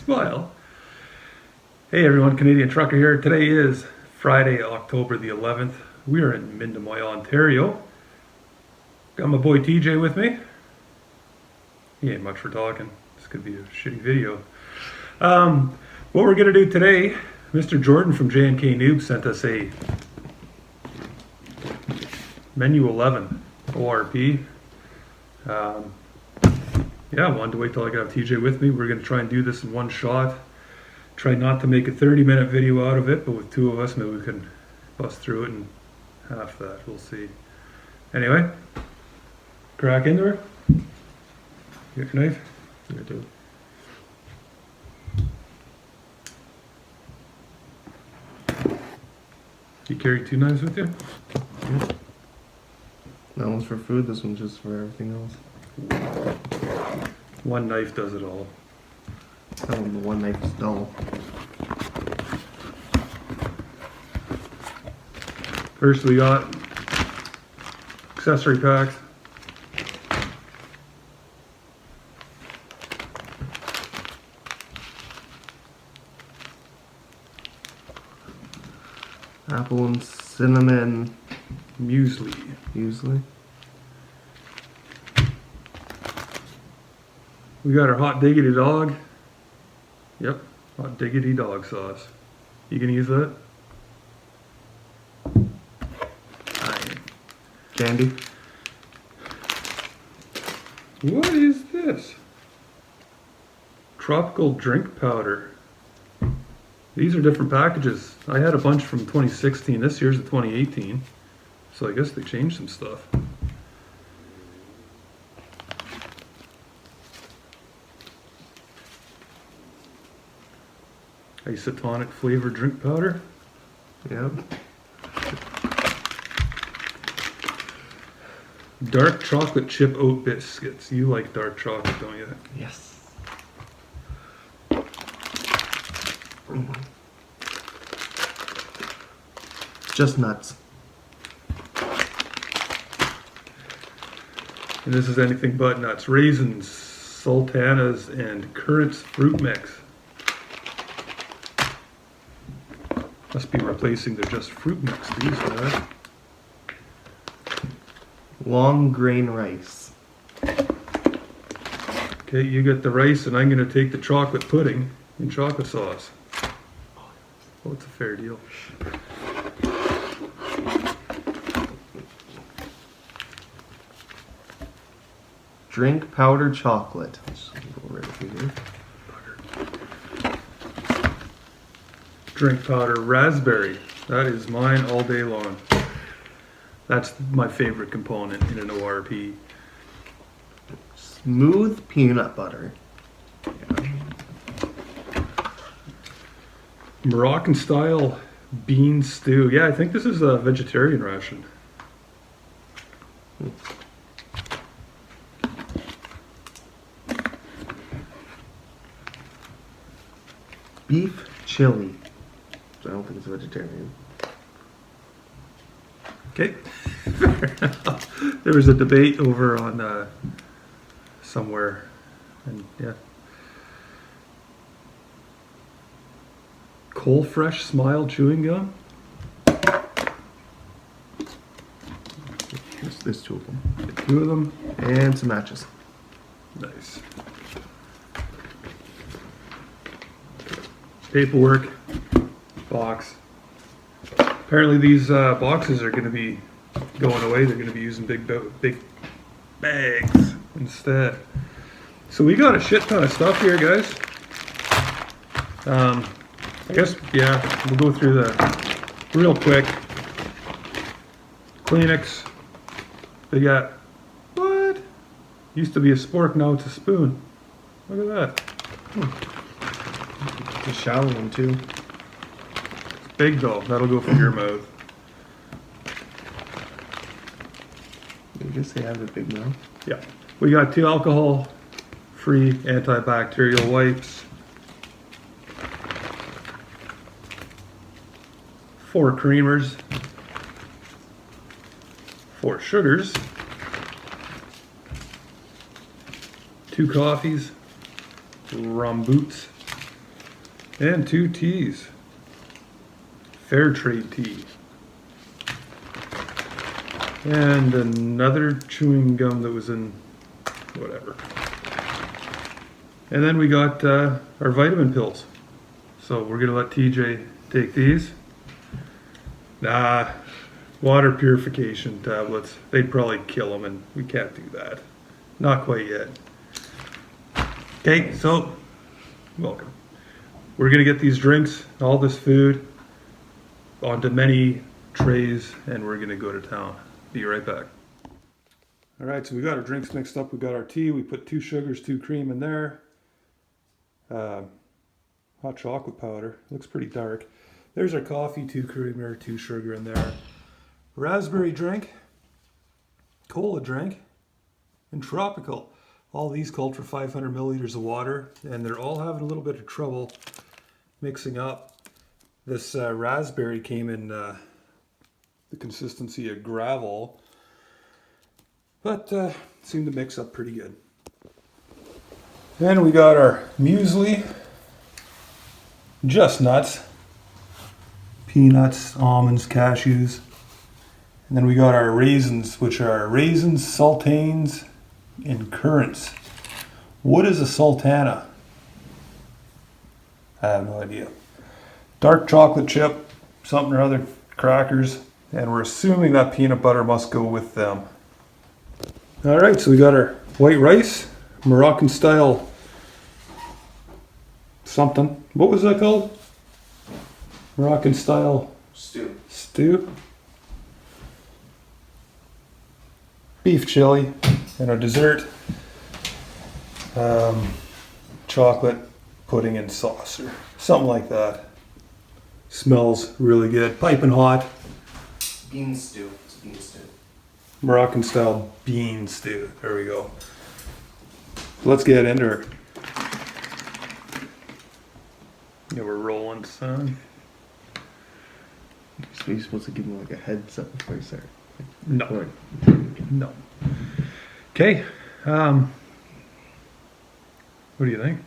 Smile. Hey everyone, Canadian Trucker here. Today is Friday, October the 11th. We are in Mindamoy, Ontario. Got my boy TJ with me. He ain't much for talking. This could be a shitty video. What we're going to do today, Mr. Jordan from J&K Noob sent us a Menu 11 ORP. Yeah, I wanted to wait till I got TJ with me. We're going to try and do this in one shot. Try not to make a 30-minute video out of it, but with two of us, maybe we can bust through it in half that. We'll see. Anyway, crack into her. You got your knife? I do. You carry two knives with you? Yeah. That one's for food, this one's just for everything else. One knife does it all. The one knife is dull. First we got accessory packs. Apple and cinnamon Muesli. muesli. We got our hot diggity dog. Yep, hot diggity dog sauce. You gonna use that? Candy. What is this? Tropical drink powder. These are different packages. I had a bunch from 2016. This year's the 2018. So I guess they changed some stuff. Isotonic flavored drink powder. Yep. Dark chocolate chip oat biscuits. You like dark chocolate, don't you? Yes. Just nuts. And this is anything but nuts. Raisins, sultanas, and currants fruit mix. Must be replacing the just fruit mix these are. Long grain rice. Okay, you get the rice and I'm going to take the chocolate pudding in chocolate sauce. Oh, it's a fair deal. Drink powdered chocolate. Let's go right through here. Drink powder raspberry. That is mine all day long. That's my favorite component in an ORP. Smooth peanut butter. Moroccan style bean stew. Yeah, I think this is a vegetarian ration. Beef chili. I don't think it's vegetarian. Okay. There was a debate over on somewhere, and yeah. Coal Fresh Smile chewing gum. There's two of them. Get two of them. And some matches. Nice. Paperwork. Box. Apparently these boxes are going to be going away. They're going to be using big bags instead. So we got a shit ton of stuff here, guys. I guess, yeah, we'll go through the real quick. Kleenex. They got, what? Used to be a spork, now it's a spoon. Look at that. It's a shallow one too. It's big though, that'll go for your mouth. I guess they have a big mouth. Yeah. We got 2 alcohol-free antibacterial wipes. 4 creamers. 4 sugars. 2 coffees. Rum boots. And 2 teas. Fair trade tea. And another chewing gum that was in whatever. And then we got our vitamin pills. So we're gonna let TJ take these. Nah, water purification tablets. They'd probably kill him, and we can't do that. Not quite yet. Okay, so welcome. We're gonna get these drinks, all this food, onto many trays, and we're gonna go to town. Be right back. All right, so we got our drinks mixed up. We got our tea. We put 2 sugars, 2 cream in there. Hot chocolate powder. Looks pretty dark. There's our coffee, 2 creamer, 2 sugar in there. Raspberry drink, cola drink, and tropical. All these called for 500 milliliters of water, and they're all having a little bit of trouble mixing up. This raspberry came in the consistency of gravel, but seemed to mix up pretty good. Then we got our muesli, just nuts, peanuts, almonds, cashews. And then we got our raisins, which are raisins, sultanes, and currants. What is a sultana? I have no idea. Dark chocolate chip, something or other, crackers, and we're assuming that peanut butter must go with them. All right, so we got our white rice, Moroccan style something. What was that called? Moroccan style stew. Beef chili, and our dessert, chocolate pudding and sauce or something like that. Smells really good. Piping hot. Bean stew. It's bean stew. Moroccan style bean stew. There we go. Let's get into it. Yeah, we're rolling, son. So you're supposed to give me like a heads up before you start. No. No. Okay. What do you think?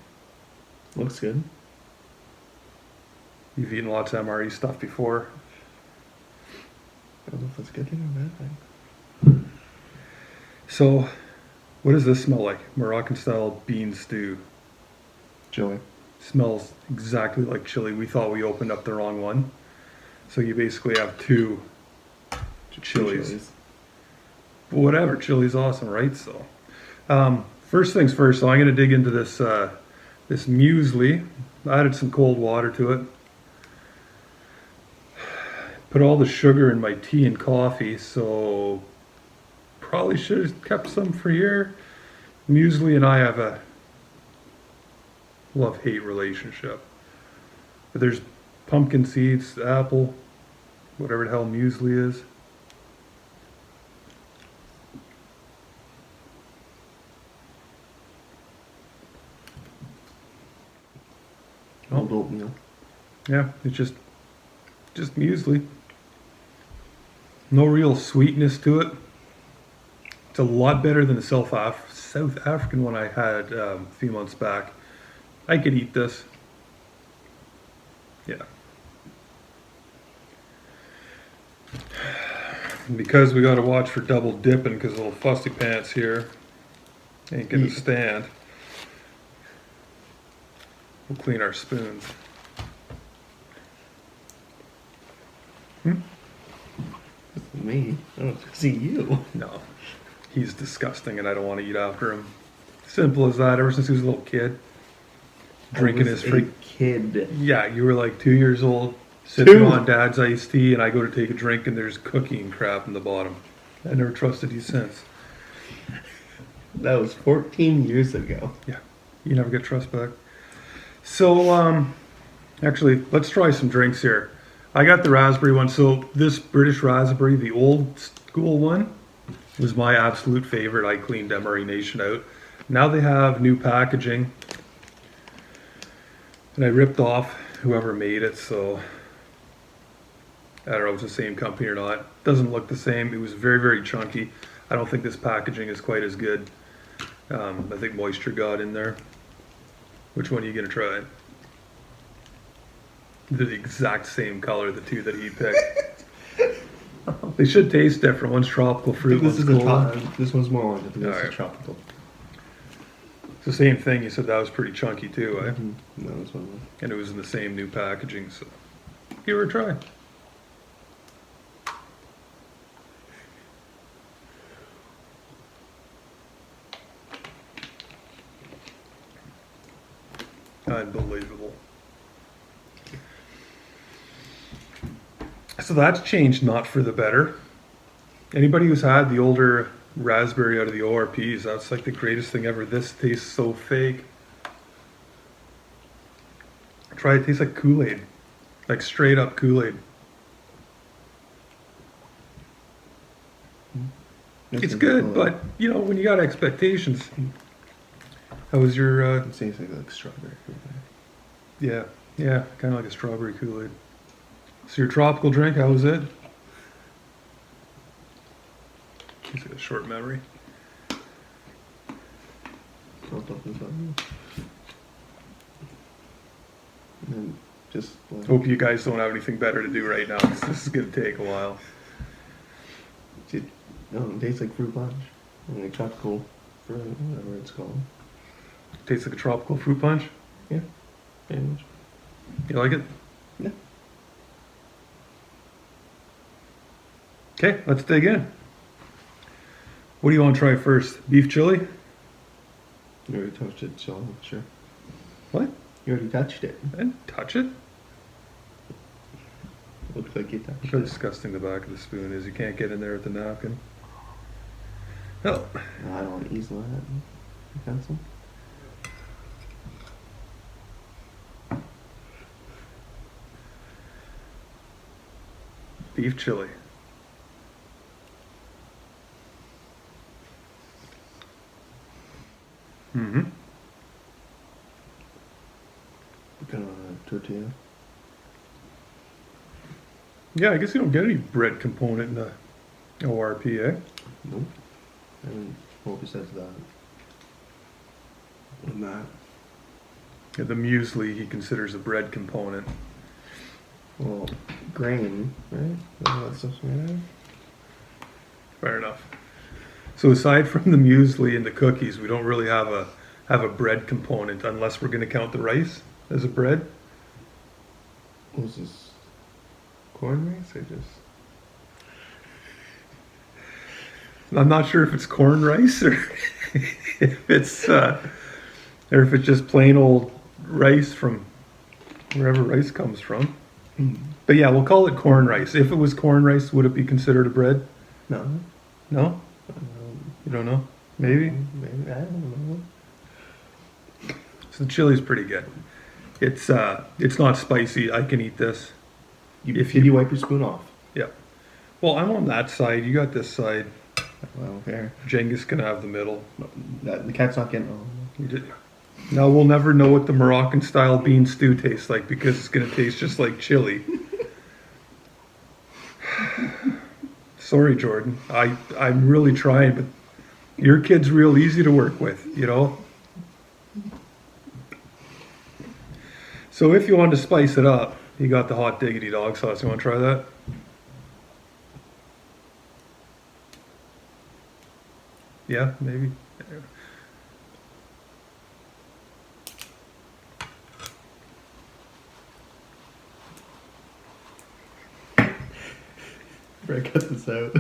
Looks good. You've eaten lots of MRE stuff before. I don't know if that's a good thing or a bad thing. So, what does this smell like? Moroccan style bean stew. Chili. Smells exactly like chili. We thought we opened up the wrong one. So you basically have 2 chilies. Whatever, chili's awesome, right? So, first things first. So I'm going to dig into this this muesli. I added some cold water to it. Put all the sugar in my tea and coffee. So probably should have kept some for here. Muesli and I have a love-hate relationship. But there's pumpkin seeds, apple, whatever the hell muesli is. Old oatmeal. Yeah, it's just muesli. No real sweetness to it. It's a lot better than the South African one I had a few months back. I could eat this. Yeah. And because we got to watch for double dipping because little fussy pants here ain't gonna stand. We'll clean our spoons. Me? I don't see you. No, he's disgusting and I don't want to eat after him. Simple as that. Ever since he was a little kid, drinking his freak. Kid. Yeah, you were like 2 years old, sipping on dad's iced tea, and I go to take a drink and there's cookie and crap in the bottom. I never trusted you since. That was 14 years ago. Yeah, you never get trust back. So, actually, let's try some drinks here. I got the raspberry one. So this British raspberry, the old school one, was my absolute favorite. I cleaned MRE Nation out. Now they have new packaging. And I ripped off whoever made it, so I don't know if it's the same company or not. Doesn't look the same. It was very, very chunky. I don't think this packaging is quite as good. I think moisture got in there. Which one are you going to try? They're the exact same color, the two that he picked. They should taste different. One's tropical fruit, this one's is a cola. this one's more orange. I think this Alright. is tropical. It's the same thing. You said that was pretty chunky too, eh? No, this one. And it was in the same new packaging, so give her a try. Unbelievable. So that's changed not for the better. Anybody who's had the older raspberry out of the ORPs, that's like the greatest thing ever. This tastes so fake. Try it, it tastes like Kool-Aid. Like straight up Kool-Aid. It's good, but you know, when you got expectations. How was your It tastes like strawberry. yeah, kinda like a strawberry Kool-Aid. So your tropical drink, how was it? He's got a short memory. Don't dump this on. And then just like, Hope you guys don't have anything better to do right now, 'cause this is gonna take a while. no, it tastes like fruit punch. Like tropical fruit, whatever it's called. Tastes like a tropical fruit punch. Yeah. Very much. You like it? Yeah. Okay, let's dig in. What do you want to try first? Beef chili? You already touched it, so sure. What? You already touched it. I didn't touch it. Looks like you touched Look how it. disgusting the back of the spoon is. You can't get in there with the napkin. Oh, No, I don't want to easel that. Pencil. beef chili. Mm-hmm. Kind of a tortilla. Yeah, I guess you don't get any bread component in the ORP, eh? Nope. I mean, what besides that? And that. Yeah, the muesli he considers a bread component. Well, grain, right? All that stuff's made out of. Fair enough. So aside from the muesli and the cookies, we don't really have a bread component unless we're going to count the rice as a bread. Was this corn rice or just? I'm not sure if it's corn rice or if it's just plain old rice from wherever rice comes from. But yeah, we'll call it corn rice. If it was corn rice, would it be considered a bread? No. No? You don't know? Maybe? Maybe. I don't know. So the chili's pretty good. It's not spicy. I can eat this. Did you wipe your spoon off? Yeah. Well, I'm on that side. You got this side. Well, fair. Genghis can have the middle. The cat's not getting on. You did- Now we'll never know what the Moroccan style bean stew tastes like because it's going to taste just like chili. Sorry, Jordan. I'm really trying, but your kid's real easy to work with, you know? So if you want to spice it up, you got the hot diggity dog sauce. You want to try that? Yeah, maybe. Better cut this out.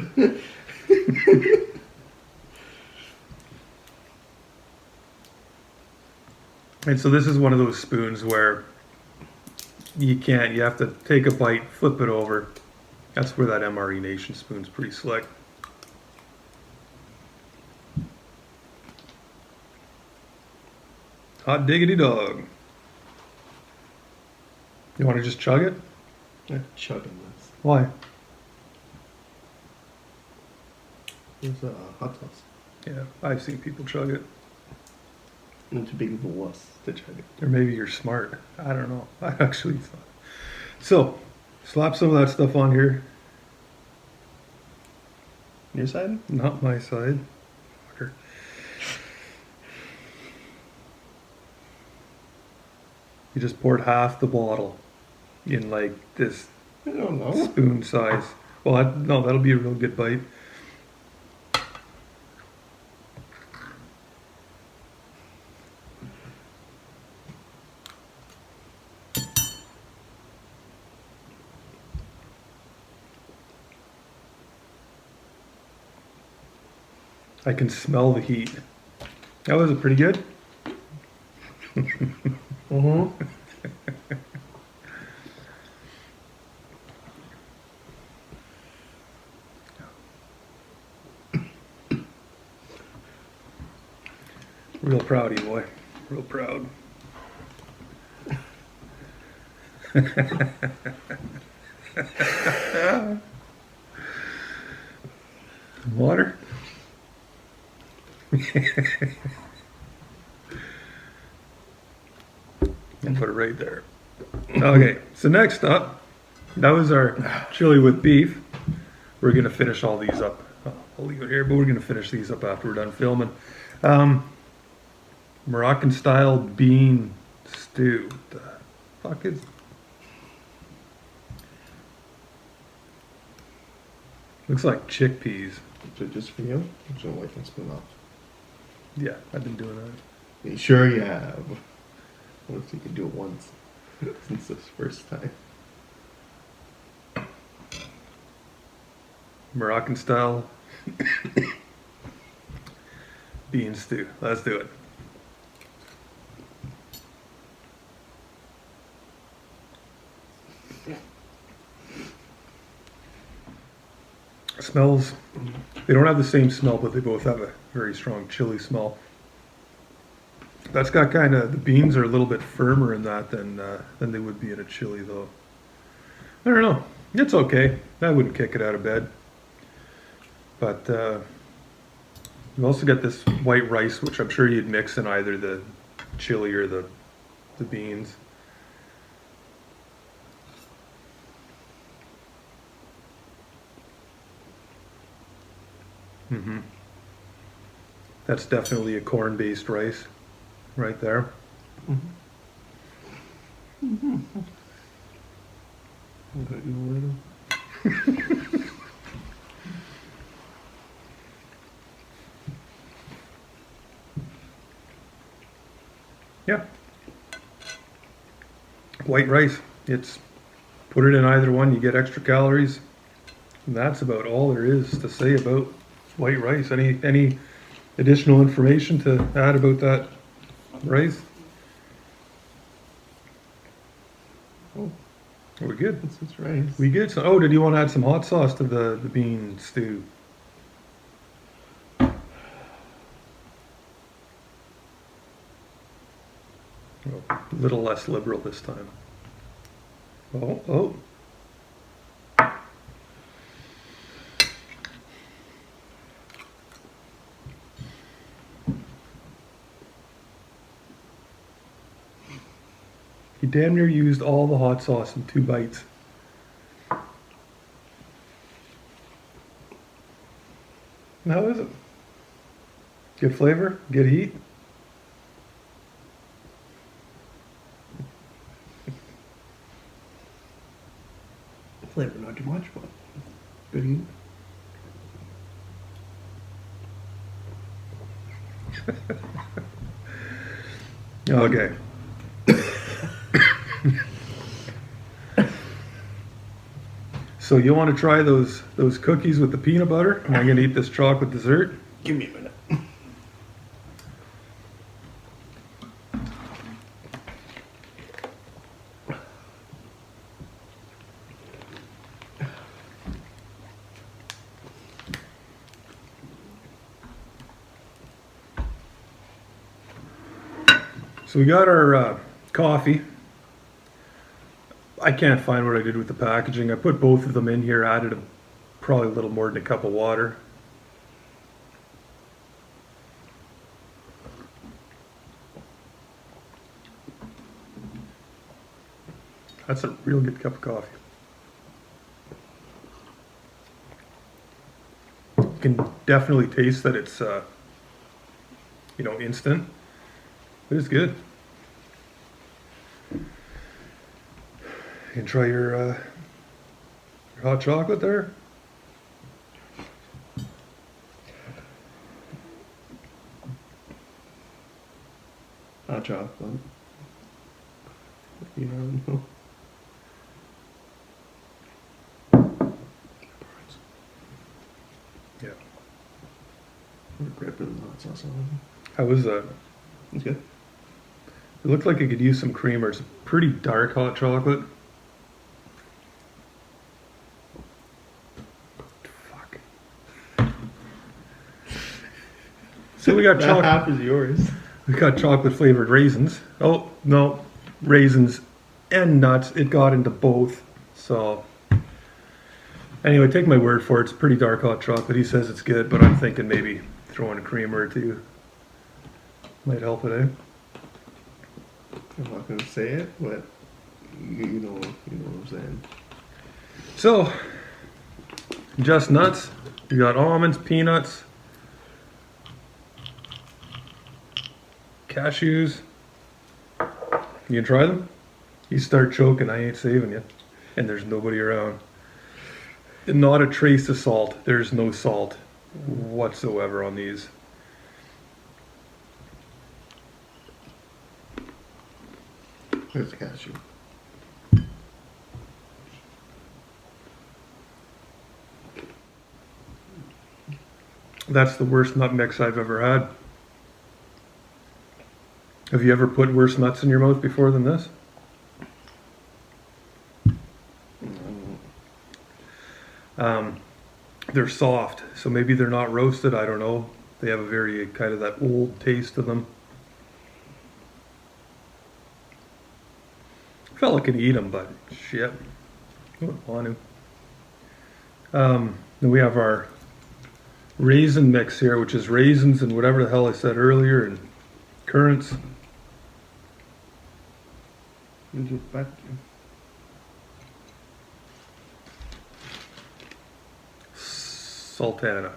And so this is one of those spoons where you have to take a bite, flip it over. That's where that MRE Nation spoon's pretty slick. Hot diggity dog. You want to just chug it? I'm chugging this. Why? It's hot sauce. Yeah, I've seen people chug it. I'm too big of a wuss to chug it. Or maybe you're smart. I don't know. I actually thought. So, slap some of that stuff on here. Your side? Not my side. Fucker. You just poured half the bottle. in like this I don't know. spoon size. Well, no, that'll be a real good bite. I can smell the heat. That was pretty good. Mm-hmm. Real proud of you, boy. Real proud. Water? And put it right there. Okay, so next up, that was our chili with beef. We're gonna finish all these up. I'll leave it here, but we're gonna finish these up after we're done filming. Moroccan style bean stew. What the fuck is? Looks like chickpeas. Is it just for you? So I can spin off. Yeah, I've been doing that. You sure you have? What if you could do it once? Since this first time. Moroccan style bean stew. Let's do it. Smells, they don't have the same smell, but they both have a very strong chili smell. That's got kind of, the beans are a little bit firmer in that than they would be in a chili though. I don't know. It's okay. I wouldn't kick it out of bed. But you also got this white rice, which I'm sure you'd mix in either the chili or the beans. Mm-hmm. That's definitely a corn-based rice, right there. Mm-hmm. Got you later. Yeah. White rice. It's put it in either one, you get extra calories. And that's about all there is to say about white rice. Any additional information to add about that rice? Oh, We're good. that's rice. We good. So, oh, did you want to add some hot sauce to the bean stew? Oh, a little less liberal this time. Oh. He damn near used all the hot sauce in 2 bites. How is it? Good flavor? Good heat? Flavor not too much, but good eat. Okay. So you want to try those cookies with the peanut butter? And I'm going to eat this chocolate dessert. Give me a minute. So we got our coffee. I can't find what I did with the packaging. I put both of them in here, added probably a little more than a cup of water. That's a real good cup of coffee. You can definitely taste that it's, instant. But it's good. You can try your hot chocolate there. Hot chocolate. You know. Yeah. We're gripping hot sauce on. How was that? It's good. It looked like it could use some creamer. It's pretty dark hot chocolate. Fuck. So we got That chocolate. half is yours. We got chocolate flavored raisins. Oh no, raisins and nuts. It got into both. So anyway, take my word for it. It's pretty dark hot chocolate. He says it's good, but I'm thinking maybe throwing a creamer or two might help it out. I'm not gonna say it, but you know what I'm saying. So just nuts. You got almonds, peanuts, cashews. You can try them. You start choking, I ain't saving you. And there's nobody around. And not a trace of salt. There's no salt whatsoever on these. There's the cashew. That's the worst nut mix I've ever had. Have you ever put worse nuts in your mouth before than this? They're soft, so maybe they're not roasted, I don't know. They have a very kind of that old taste to them. Fella can eat them, but shit, I wouldn't want to. Then we have our raisin mix here, which is raisins and whatever the hell I said earlier, and currants. Sultana.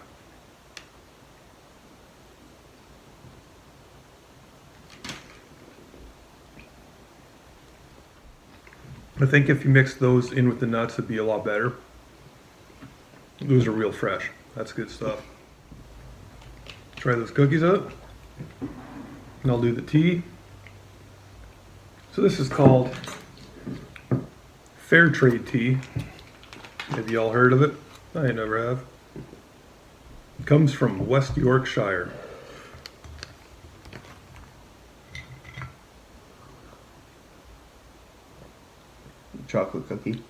I think if you mix those in with the nuts, it'd be a lot better. Those are real fresh. That's good stuff. Try those cookies out. And I'll do the tea. So this is called Fair Trade tea. Have y'all heard of it? I never have. It comes from West Yorkshire. Chocolate cookie.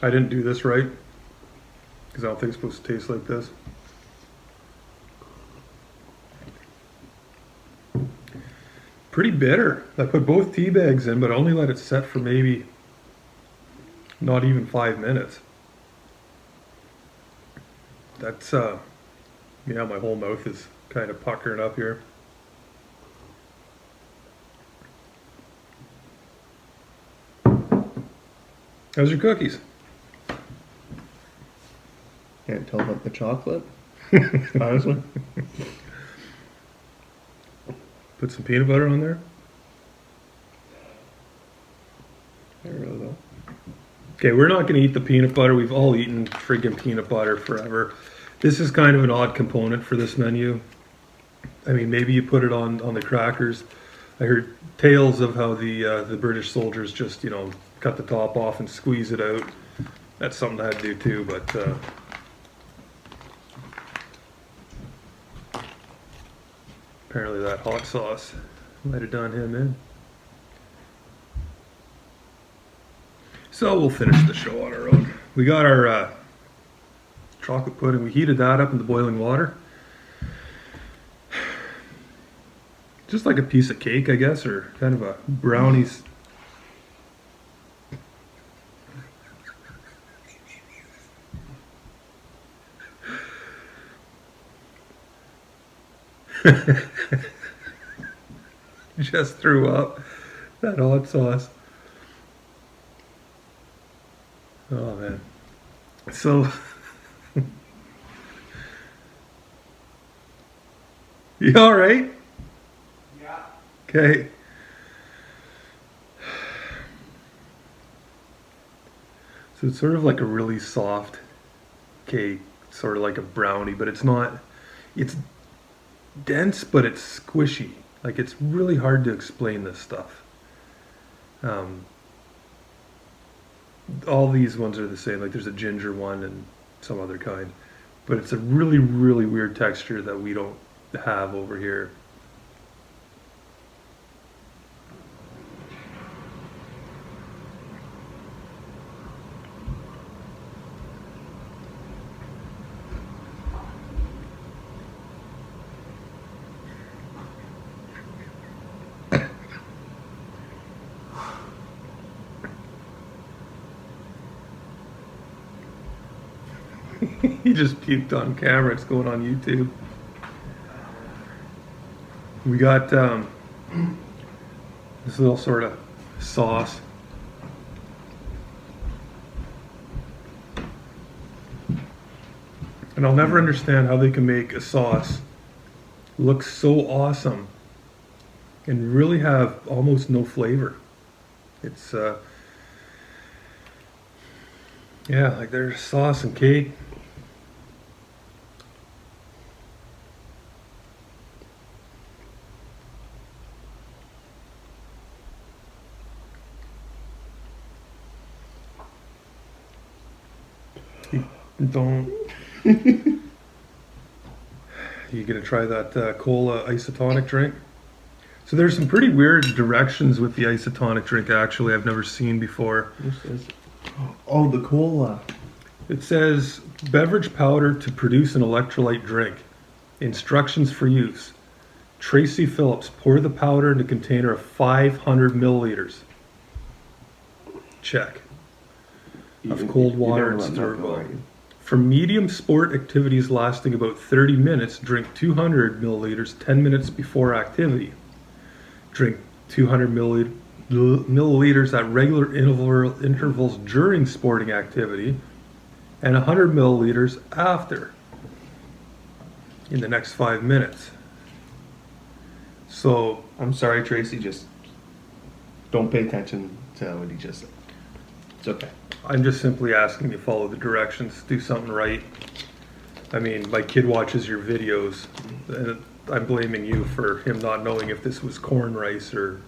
I didn't do this right because I don't think it's supposed to taste like this. Pretty bitter. I put both tea bags in, but I only let it set for maybe not even 5 minutes. That's, yeah, my whole mouth is kind of puckering up here. How's your cookies? Can't tell about the chocolate. Honestly. Put some peanut butter on there. I really don't. Okay, we're not going to eat the peanut butter. We've all eaten friggin' peanut butter forever. This is kind of an odd component for this menu. I mean, maybe you put it on the crackers. I heard tales of how the British soldiers just, you know, cut the top off and squeeze it out. That's something I'd do too, but apparently that hot sauce might have done him in. So we'll finish the show on our own. We got our chocolate pudding. We heated that up in the boiling water. Just like a piece of cake, I guess, or kind of a brownies. Just threw up that hot sauce. Oh man. So You all right? Yeah. Okay. So it's sort of like a really soft cake, sort of like a brownie, but it's not. It's dense, but it's squishy. Like it's really hard to explain this stuff. Um, all these ones are the same. Like there's a ginger one and some other kind, but it's a really, really weird texture that we don't have over here. He just puked on camera. It's going on YouTube. We got this little sort of sauce. And I'll never understand how they can make a sauce look so awesome and really have almost no flavor. It's yeah, like there's sauce and cake. Don't. You gonna try that cola isotonic drink? So there's some pretty weird directions with the isotonic drink. Actually, I've never seen before. Oh, the cola. It says beverage powder to produce an electrolyte drink. Instructions for use. Tracy Phillips, pour the powder in a container of 500 milliliters. Check. Of cold water and stirred. For medium sport activities lasting about 30 minutes, drink 200 milliliters 10 minutes before activity. Drink 200 milliliters at regular intervals during sporting activity, and 100 milliliters after in the next 5 minutes. So, I'm sorry, Tracy, just don't pay attention to what he just said. It's okay. I'm just simply asking you to follow the directions, do something right. I mean, my kid watches your videos, and I'm blaming you for him not knowing if this was corn rice or...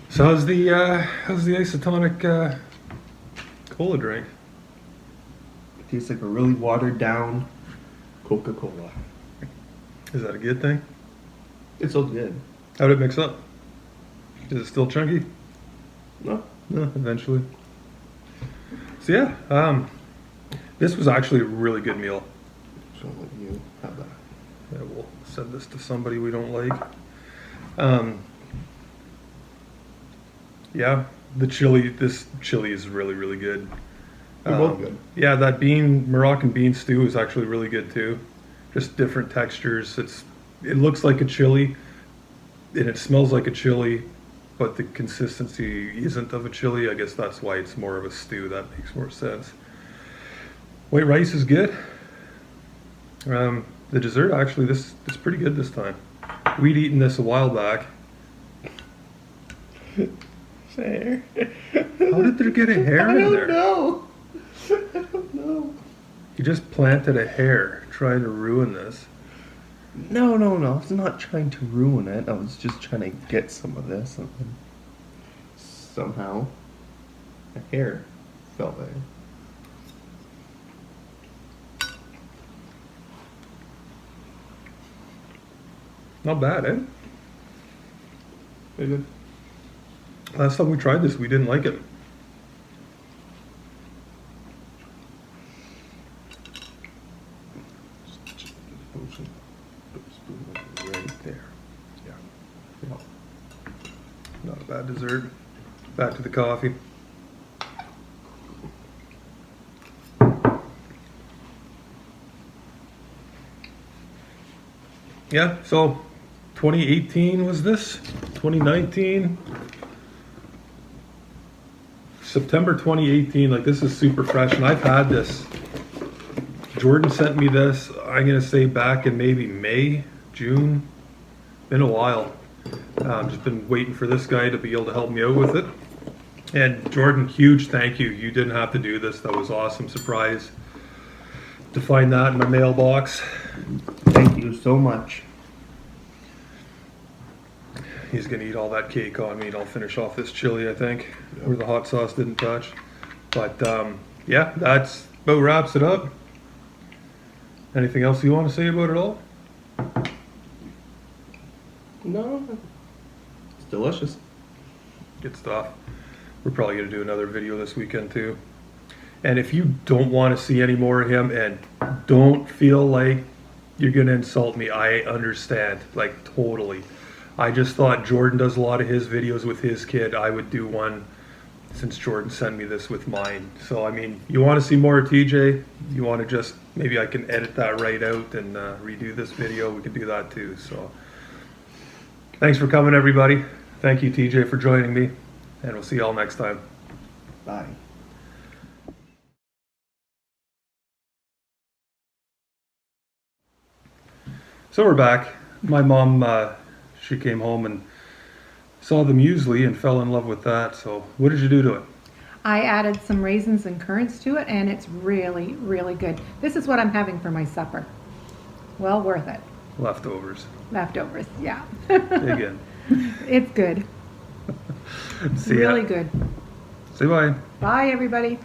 So how's the isotonic cola drink? It tastes like a really watered down Coca-Cola. Is that a good thing? It's so good. How'd it mix up? Is it still chunky? No. No, eventually. So yeah, this was actually a really good meal. So let you have that. Yeah, we'll send this to somebody we don't like. Yeah, this chili is really, really good. They're both good. Yeah, that Moroccan bean stew is actually really good too. Just different textures. It looks like a chili, and it smells like a chili, but the consistency isn't of a chili. I guess that's why it's more of a stew. That makes more sense. White rice is good. The dessert, actually, this is pretty good this time. We'd eaten this a while back. Fair. How did there get a hair in there? I don't know. You just planted a hair trying to ruin this. No. I was not trying to ruin it. I was just trying to get some of this, and then somehow a hair fell there. Not bad, eh? Very good. Last time we tried this, we didn't like it. Right there. Yeah. Not a bad dessert. Back to the coffee. Yeah, so 2018 was this? 2019? September 2018. Like, this is super fresh, and I've had this. Jordan sent me this, I'm gonna say back in maybe May, June. Been a while. Just been waiting for this guy to be able to help me out with it. And Jordan, huge thank you. You didn't have to do this. That was awesome. Surprise to find that in my mailbox. Thank you so much. He's gonna eat all that cake on me, and I'll finish off this chili, I think, where the hot sauce didn't touch. But yeah, that's about wraps it up. Anything else you want to say about it all? No, it's delicious. Good stuff. We're probably going to do another video this weekend too. And if you don't want to see any more of him and don't feel like you're going to insult me, I understand. Like, totally. I just thought Jordan does a lot of his videos with his kid. I would do one since Jordan sent me this with mine. So, I mean, you want to see more of TJ? You want to just, maybe I can edit that right out and redo this video. We can do that too. So, thanks for coming, everybody. Thank you, TJ, for joining me. And we'll see y'all next time. Bye. So we're back. My mom, she came home and saw the muesli and fell in love with that. So what did you do to it? I added some raisins and currants to it, and it's really, really good. This is what I'm having for my supper. Well worth it. Leftovers. Leftovers, yeah. Dig in. It's good. See ya. Really good. Say bye. Bye, everybody.